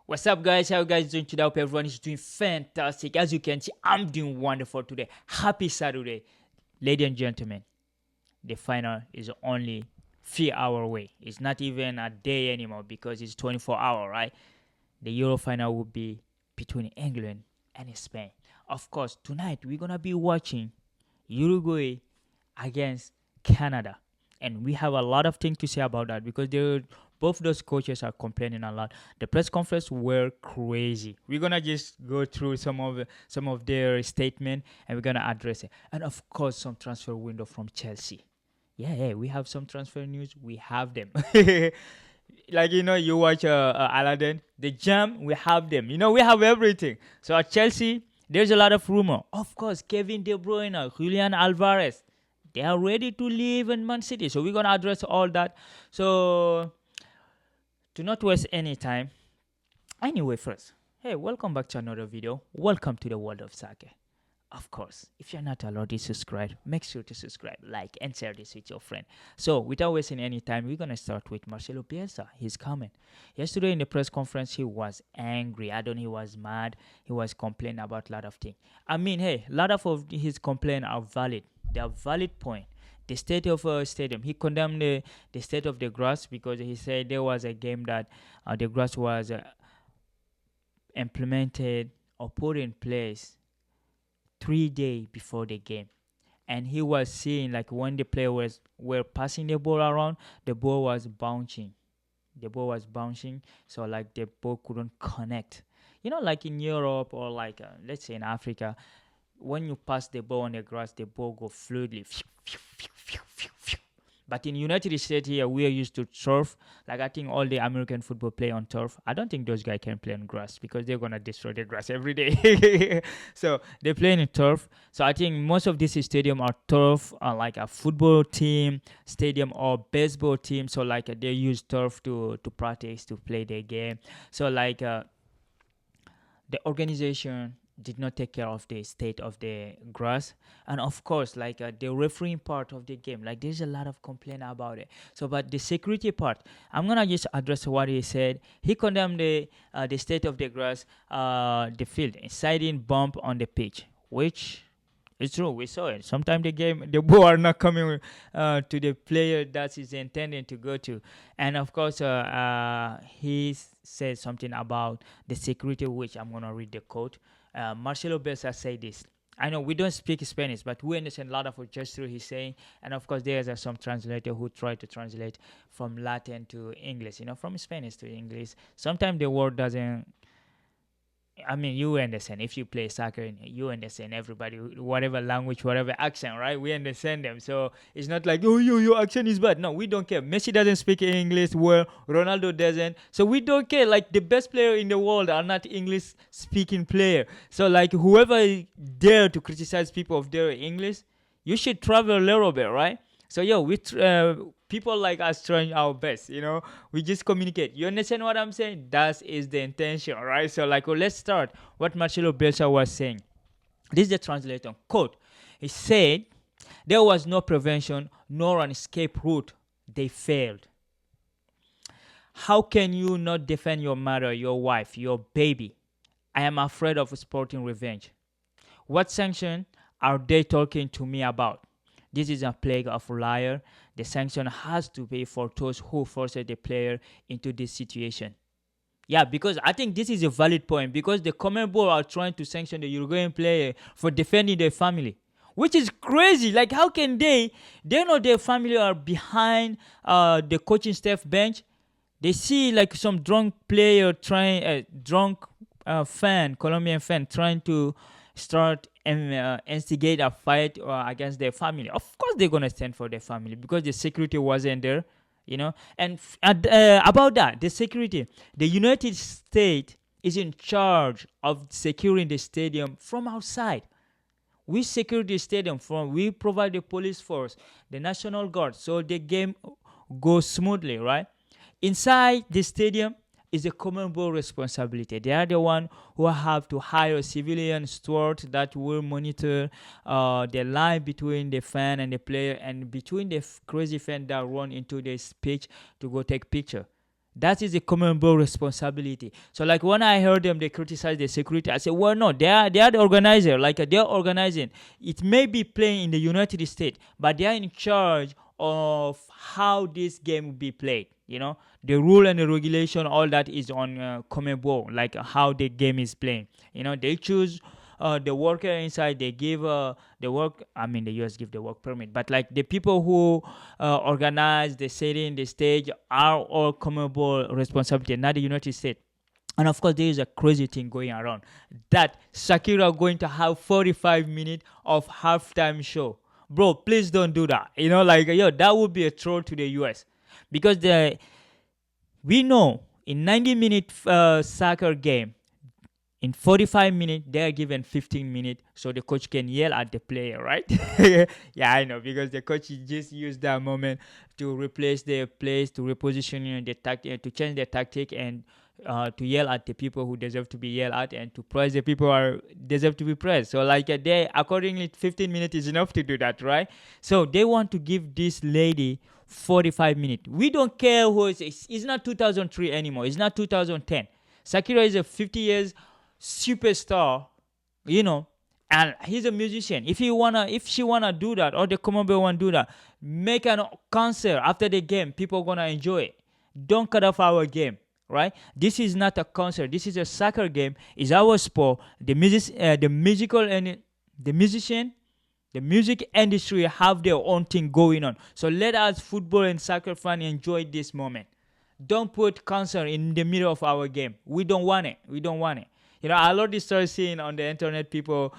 What's up, guys? How you guys doing today? Hope everyone is doing fantastic. As you can see, I'm doing wonderful today. Happy Saturday, ladies and gentlemen. The final is only 3 hours away. It's not even a day anymore because it's 24 hours, right? The Euro final will be between England and Spain. Of course, tonight we're gonna be watching Uruguay against Canada. And we have a lot of things to say about that because both those coaches are complaining a lot. The press conference were crazy. We're gonna just go through some of their statement and we're gonna address it. And of course, some transfer window from Chelsea. Yeah, we have some transfer news. We have them. Like you watch Aladdin, the gem. We have them. We have everything. So at Chelsea, there's a lot of rumor. Of course, Kevin De Bruyne, Julian Alvarez, they are ready to leave in Man City. So we're gonna address all that. So to not waste any time. Anyway, first, hey, welcome back to another video. Welcome to the world of soccer. Of course, if you're not already subscribed, make sure to subscribe, like, and share this with your friend. So, without wasting any time, we're gonna start with Marcelo Bielsa. He's coming. Yesterday in the press conference, he was angry. I don't know, he was mad. He was complaining about a lot of things. I mean, hey, a lot of his complaints are valid. They are valid point. The state of stadium. He condemned the state of the grass because he said there was a game that the grass was implemented or put in place 3 days before the game, and he was seeing like when the players were passing the ball around, the ball was bouncing. So like the ball couldn't connect. Like in Europe or like let's say in Africa, when you pass the ball on the grass, the ball go fluidly. But in United States here, we are used to turf. Like I think all the American football play on turf. I don't think those guys can play on grass because they're gonna destroy the grass every day. So they play in turf. So I think most of these stadium are turf, like a football team stadium or baseball team. So like they use turf to practice to play their game. So like the organization did not take care of the state of the grass, and of course like the refereeing part of the game, like there's a lot of complaint about it. So but the security part, I'm gonna just address what he said. He condemned the state of the grass, the field, inciting bump on the pitch, which it's true. We saw it. Sometimes the ball are not coming to the player that is intended to go to. And of course, he said something about the security, which I'm gonna read the quote. Marcelo Bielsa said this. I know we don't speak Spanish, but we understand a lot of what gesture he's saying. And of course, there's some translator who try to translate from Latin to English, from Spanish to English. Sometimes the word doesn't. I mean, you understand. If you play soccer, you understand everybody, whatever language, whatever accent, right? We understand them. So it's not like, oh, your accent is bad. No, we don't care. Messi doesn't speak English well. Ronaldo doesn't. So we don't care. Like the best player in the world are not English speaking player. So like whoever dare to criticize people of their English, you should travel a little bit, right? So people like us trying our best, we just communicate. You understand what I'm saying? That is the intention, right? So let's start what Marcelo Bielsa was saying. This is the translator. Quote, he said, there was no prevention nor an escape route. They failed. How can you not defend your mother, your wife, your baby? I am afraid of sporting revenge. What sanction are they talking to me about? This is a plague of liar. The sanction has to be for those who forced the player into this situation. Yeah, because I think this is a valid point, because the CONMEBOL are trying to sanction the Uruguayan player for defending their family, which is crazy. Like, how can they know their family are behind the coaching staff bench? They see like some drunk player trying, Colombian fan trying to start and instigate a fight against their family. Of course they're going to stand for their family because the security wasn't there, and about that, the security, the United States is in charge of securing the stadium from outside. We secure the stadium we provide the police force, the National Guard, so the game goes smoothly, right? Inside the stadium is a CONMEBOL responsibility. They are the one who have to hire civilian stewards that will monitor the line between the fan and the player, and between the crazy fan that run into the pitch to go take picture. That is a CONMEBOL responsibility. So like when I heard them, they criticize the security. I said, well, no, they are the organizer. Like they're organizing. It may be playing in the United States, but they are in charge of how this game will be played. The rule and the regulation, all that is on CONMEBOL, like how the game is playing. They choose the worker inside. They give the work. I mean, the US give the work permit, but like the people who organize the setting, the stage, are all CONMEBOL responsibility, not the United States. And of course, there is a crazy thing going around that Shakira going to have 45 minutes of halftime show. Bro, please don't do that. That would be a troll to the US, because we know in 90-minute soccer game, in 45 minutes, they are given 15 minutes so the coach can yell at the player, right? Yeah, I know, because the coach just used that moment to replace their plays, to reposition the tactic, to change their tactic, and to yell at the people who deserve to be yelled at, and to praise the people who deserve to be praised. So like accordingly, 15 minutes is enough to do that, right? So they want to give this lady 45 minutes. We don't care who it is. It's not 2003 anymore. It's not 2010. Shakira is a 50 years superstar, and he's a musician. If she wanna do that, or the CONMEBOL wanna do that, make a concert after the game. People gonna enjoy it. Don't cut off our game, right? This is not a concert. This is a soccer game. It's our sport. The musical and the musician, the music industry have their own thing going on. So let us football and soccer fans enjoy this moment. Don't put concert in the middle of our game. We don't want it. I already started seeing on the internet people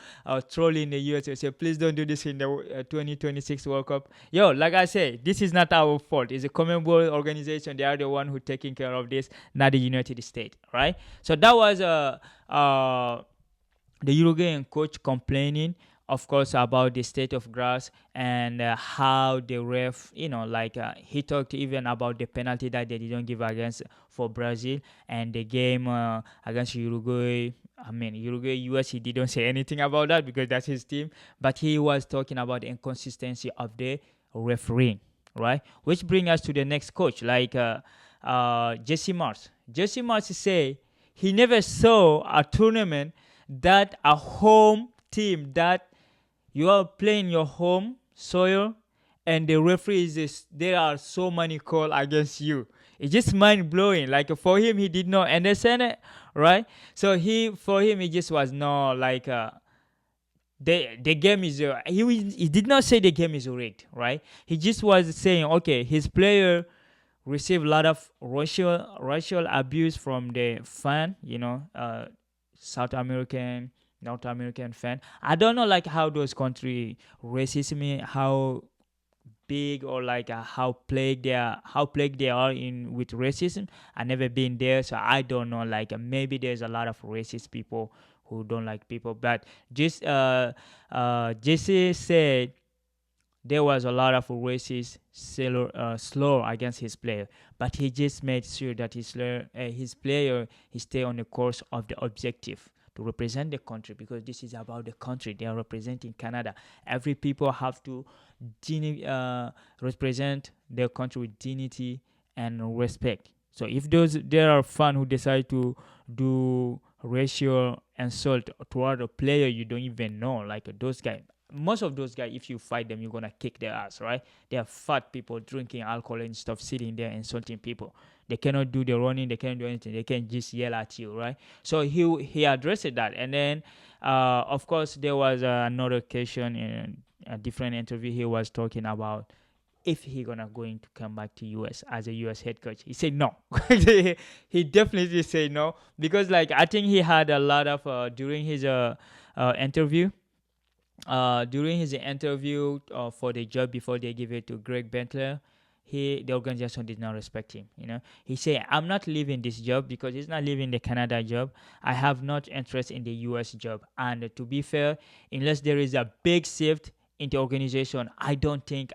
trolling the US. They say, please don't do this in the 2026 World Cup. Like I say, this is not our fault. It's a CONMEBOL organization. They are the one who taking care of this, not the United States, right? So that was the Uruguayan coach complaining, of course, about the state of grass, and how the ref, he talked even about the penalty that they didn't give for Brazil, and the game against Uruguay. I mean, Uruguay, US, he didn't say anything about that because that's his team, but he was talking about the inconsistency of the refereeing, right? Which brings us to the next coach, like Jesse Marsch. Jesse Marsch say he never saw a tournament that a home team that you are playing your home soil, and the referee there are so many calls against you. It's just mind blowing. Like for him, he did not understand it, right? So for him, it just was no like the game is. He did not say the game is rigged, right? He just was saying, okay, his player received a lot of racial abuse from the fan, South American, North American fan. I don't know like how those country racism, how big, or like how plagued they are in with racism. I never been there, so I don't know. Like maybe there's a lot of racist people who don't like people, but just Jesse said there was a lot of racist slur against his player, but he just made sure that his player he stay on the course of the objective to represent the country, because this is about the country. They are representing Canada. Every people have to represent their country with dignity and respect. So if there are fans who decide to do racial insult toward a player you don't even know, like those guys, most of those guys, if you fight them, you're gonna kick their ass, right? They are fat people drinking alcohol and stuff, sitting there insulting people. They cannot do the running, they can't do anything, they can just yell at you, right? So he addressed that. And then of course there was another occasion in a different interview. He was talking about if he going to come back to US as a US head coach. He said no. He definitely said no, because like I think he had a lot of during his interview for the job before they give it to Greg Bentler, the organization did not respect him. He said, I'm not leaving this job because he's not leaving the Canada job. I have not interest in the US job. And to be fair, unless there is a big shift in the organization, I don't think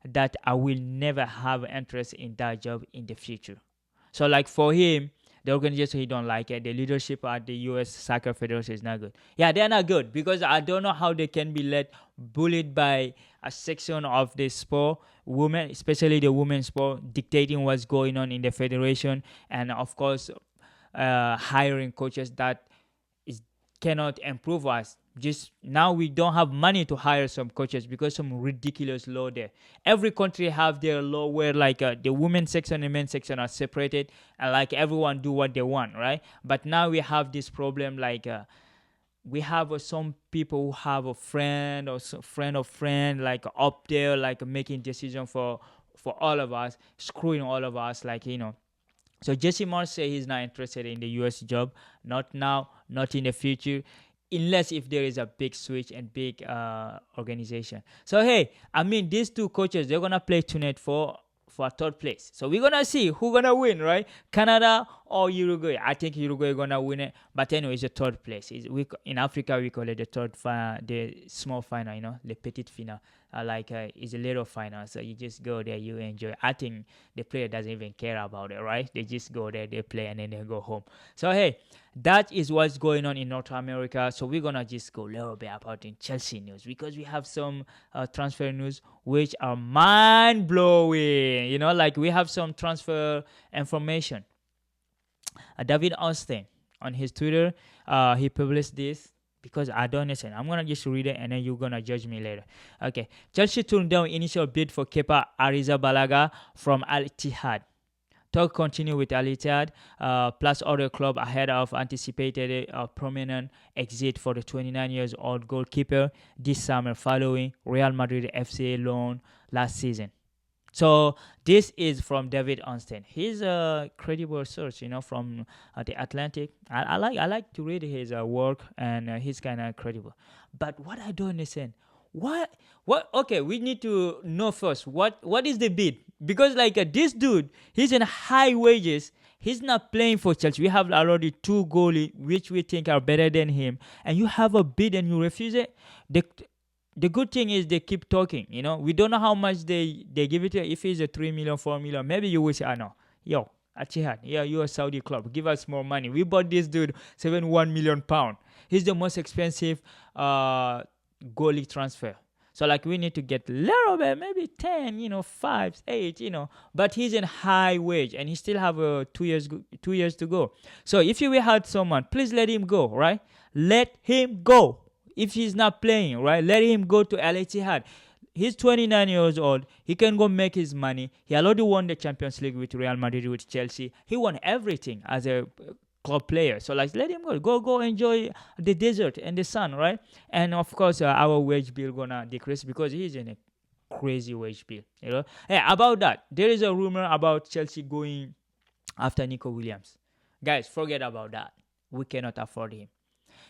that I will never have interest in that job in the future. So like for him, The organization, he don't like it. The leadership at the U.S. Soccer Federation is not good. Yeah, they're not good because I don't know how they can be led bullied by a section of the sport, women, especially the women's sport, dictating what's going on in the federation, and of course, hiring coaches that is cannot improve us. Just now we don't have money to hire some coaches because some ridiculous law there. Every country have their law where like the women's section and men's section are separated, and like everyone do what they want, right? But now we have this problem like we have some people who have a friend or friend of friend like up there like making decision for all of us, screwing all of us, like So Jesse Marsh say he's not interested in the US job, not now, not in the future, unless if there is a big switch and big organization. So hey, I mean these two coaches, they're gonna play tonight for third place. So we're gonna see who gonna win, right? Canada or Uruguay. I think Uruguay gonna win it. But anyway, it's a third place. In Africa we call it the the small final, the petit final. It's a little final. So you just go there, you enjoy. I think the player doesn't even care about it, right? They just go there, they play, and then they go home. So hey, that is what's going on in North America. So we're gonna just go a little bit about in Chelsea news because we have some transfer news which are mind blowing. Like we have some transfer information. David Austin on his Twitter, he published this because I don't understand. I'm gonna just read it and then you're gonna judge me later. Okay, Chelsea turned down initial bid for Kepa Arrizabalaga from Al-Itthad. Talk continue with Al-Itthad, plus other club ahead of anticipated prominent exit for the 29 years old goalkeeper this summer following Real Madrid FC loan last season. So this is from David Onstein. He's a credible source, from the Atlantic. I like to read his work, and he's kind of credible. But what I don't understand, what? Okay, we need to know first what is the bid, because this dude, he's in high wages. He's not playing for Chelsea. We have already two goalies which we think are better than him, and you have a bid and you refuse it. The good thing is they keep talking, We don't know how much they give it to. If it's a 3 million, 4 million, maybe you will say, no, yo, Al-Itthad, yeah, you're a Saudi club. Give us more money. We bought this dude £71 million. He's the most expensive goalie transfer. So we need to get a little bit, maybe 10, 5, 8, But he's in high wage and he still have 2 years to go. So if you will have someone, please let him go, right? Let him go. If he's not playing, right, let him go to Al-Itthad. He's 29 years old. He can go make his money. He already won the Champions League with Real Madrid, with Chelsea. He won everything as a club player. So let him go. Go enjoy the desert and the sun, right? And of course, our wage bill gonna decrease because he's in a crazy wage bill. Hey, about that, there is a rumor about Chelsea going after Nico Williams. Guys, forget about that. We cannot afford him.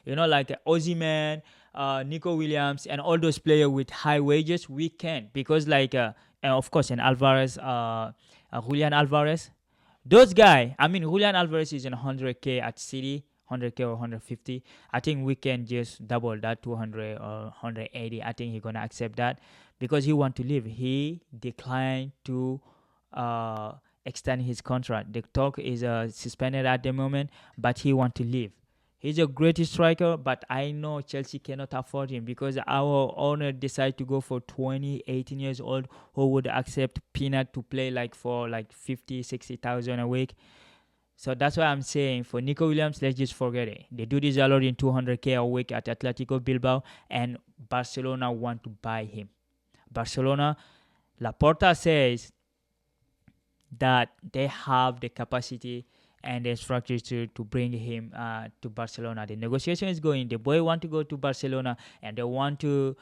Like Osimhen, Nico Williams, and all those players with high wages, we can, because and of course, and Alvarez, Julian Alvarez, those guys. I mean, Julian Alvarez is in 100K at City, 100K or 150. I think we can just double that, 200 or 180. I think he's gonna accept that because he want to leave. He declined to extend his contract. The talk is suspended at the moment, but he want to leave. He's a great striker, but I know Chelsea cannot afford him because our owner decided to go for 18 years old who would accept peanut to play for 50, 60,000 a week. So that's why I'm saying for Nico Williams, let's just forget it. The dude is already in 200K a week at Atletico Bilbao, and Barcelona want to buy him. Barcelona, Laporta says that they have the capacity and the structures to bring him to Barcelona. The negotiation is going. The boy want to go to Barcelona, and they want to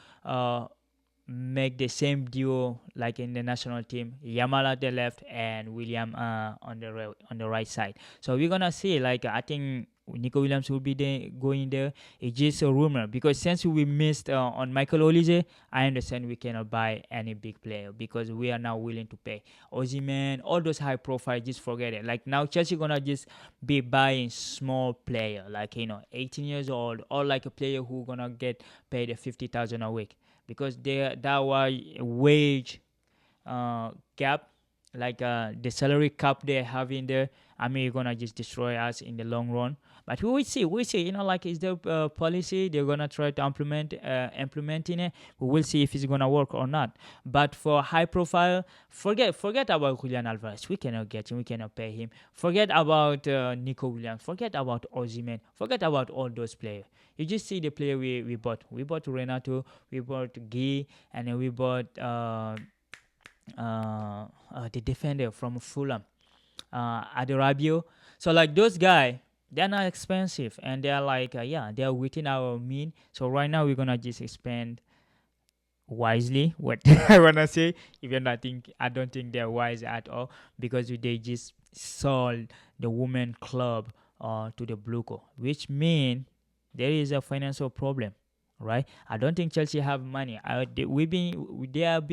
make the same duo like in the national team. Yamal at the left and William on the right side. So we're gonna see. I think Nico Williams will be going there. It's just a rumor because since we missed on Michael Olise, I understand we cannot buy any big player because we are now willing to pay. Osimhen, all those high profile, just forget it. Now Chelsea gonna just be buying small player, 18 years old, or a player who gonna get paid 50,000 a week because that was wage gap. The salary cap they have in there, I mean, you're gonna just destroy us in the long run. But we will see. We will see. Like is the policy they're gonna try to implementing it. We will see if it's gonna work or not. But for high profile, forget about Julian Alvarez. We cannot get him. We cannot pay him. Forget about Nico Williams. Forget about Osimhen. Forget about all those players. You just see the player we bought. We bought Renato. We bought Guy, and then we bought the defender from Fulham, Aderabio. So like those guys, they're not expensive, and they're like they're within our mean. So right now we're gonna just expand wisely. What I wanna say, even I don't think they're wise at all, because they just sold the women club to the Bluco, which mean there is a financial problem, right? I don't think Chelsea have money. They have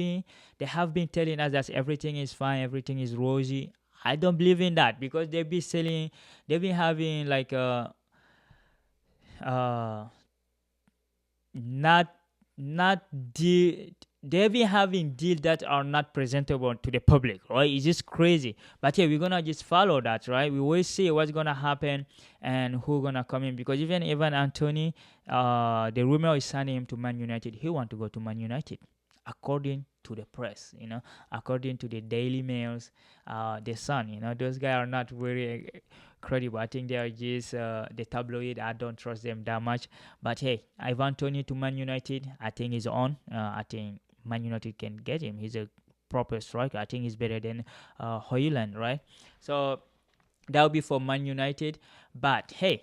been telling us that everything is fine, everything is rosy. I don't believe in that, because they've been having like not not de- they've been having deals that are not presentable to the public, right? It's just crazy. But yeah, we're gonna just follow that, right? We will see what's gonna happen and who gonna come in, because even Evan Anthony, the rumor is signing him to Man United. He want to go to Man United, according to the press, according to the Daily Mails, the Sun. Those guys are not very credible. I think they are just the tabloid. I don't trust them that much. But hey, Ivan Toney to Man United, I think is on. I think Man United can get him. He's a proper striker. I think he's better than Højlund, right? So that will be for Man United. But hey,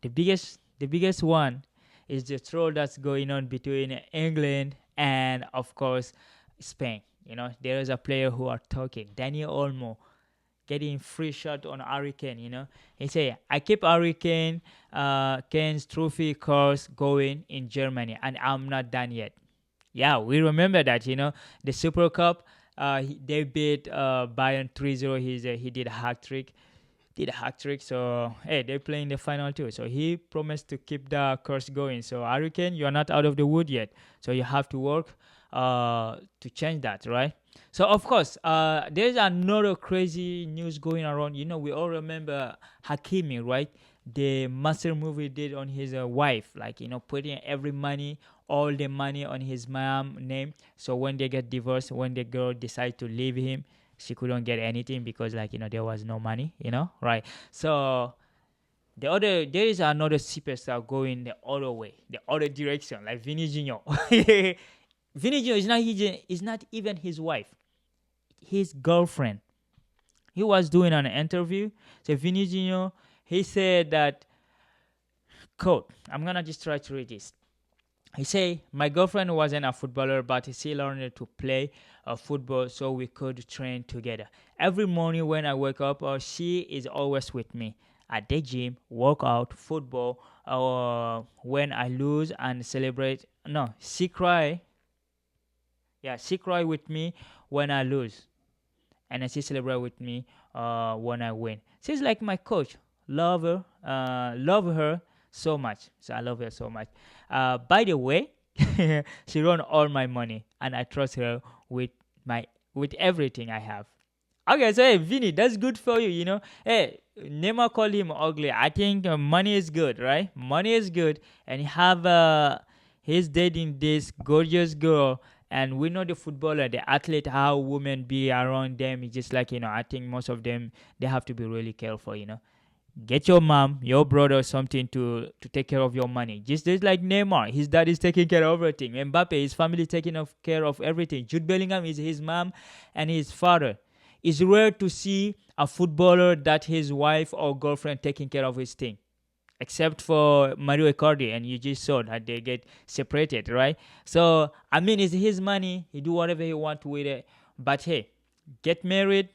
the biggest one is the troll that's going on between England and, of course, Spain. There is a player who are talking, Daniel Olmo, getting free shot on Harry Kane. He say, I keep Harry Kane's trophy course going in Germany, and I'm not done yet. Yeah, we remember that. The Super Cup, they beat Bayern 3-0. He did a hat trick. So hey, they're playing the final too. So he promised to keep the course going. So Harry Kane, you're not out of the wood yet. So you have to work to change that, right? So of course, there's another crazy news going around. We all remember Hakimi, right? The master move he did on his wife, like putting all the money on his mom name. So when they get divorced, when the girl decides to leave him, she couldn't get anything, because there was no money, right? So there is another superstar going the other way, the other direction, like Vini Junior. Vini Junior is not even his wife, his girlfriend. He was doing an interview. So Vini Junior, he said that, quote, I'm gonna just try to read this. He said, my girlfriend wasn't a footballer, but she learned to play football so we could train together. Every morning when I wake up, she is always with me at the gym, workout, football. When I lose and celebrate, no, she cry. Yeah, she cry with me when I lose, and then she celebrate with me when I win. She's like my coach. Love her so much. So I love her so much. By the way, she run all my money, and I trust her with everything I have. Okay, so hey, Vinny, that's good for you. Hey, Neymar call him ugly. I think money is good, right? Money is good, and he's dating this gorgeous girl. And we know the footballer, the athlete, how women be around them. It's just like, I think most of them, they have to be really careful. Get your mom, your brother, something to take care of your money. Just like Neymar, his dad is taking care of everything. Mbappe, his family taking care of everything. Jude Bellingham is his mom and his father. It's rare to see a footballer that his wife or girlfriend taking care of his thing, except for Mario Icardi, and you just saw that they get separated, right? So I mean, it's his money. He do whatever he want with it. But hey, get married.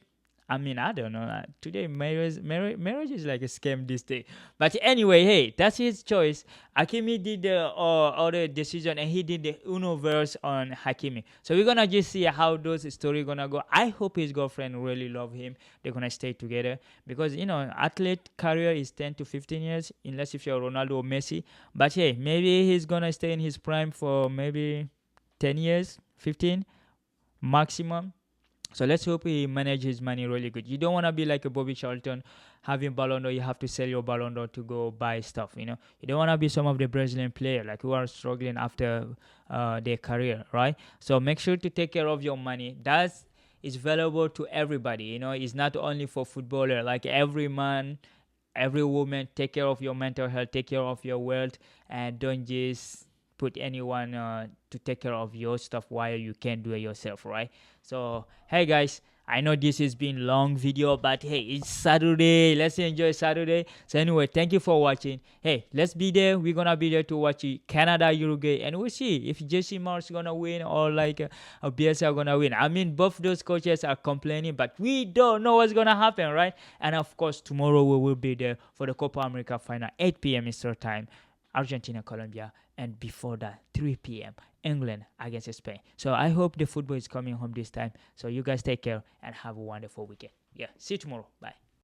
I mean, I don't know. Today, marriage is like a scam this day. But anyway, hey, that's his choice. Hakimi did the other decision, and he did the Uno verse on Hakimi. So we're gonna just see how those stories gonna go. I hope his girlfriend really love him. They're gonna stay together, because athlete career is 10 to 15 years, unless if you're Ronaldo or Messi. But hey, maybe he's gonna stay in his prime for maybe 10 years, 15 maximum. So let's hope he manages his money really good. You don't want to be like a Bobby Charlton, having Ballon d'Or. You have to sell your Ballon d'Or to go buy stuff. You don't want to be some of the Brazilian players like who are struggling after their career, right? So make sure to take care of your money. That's is valuable to everybody. It's not only for footballer. Like every man, every woman, take care of your mental health, take care of your wealth, and don't just put anyone to take care of your stuff while you can't do it yourself, right? So hey guys, I know this has been long video, but hey, it's Saturday. Let's enjoy Saturday. So anyway, thank you for watching. Hey, let's be there. We're gonna be there to watch Canada, Uruguay, and we'll see if Jesse Marsch gonna win or like Bielsa gonna win. I mean, both those coaches are complaining, but we don't know what's gonna happen, right? And of course, tomorrow we will be there for the Copa America final, 8 p.m. Eastern time, Argentina, Colombia, and before that, 3 p.m. England against Spain. So I hope the football is coming home this time. So you guys take care and have a wonderful weekend. Yeah, see you tomorrow. Bye.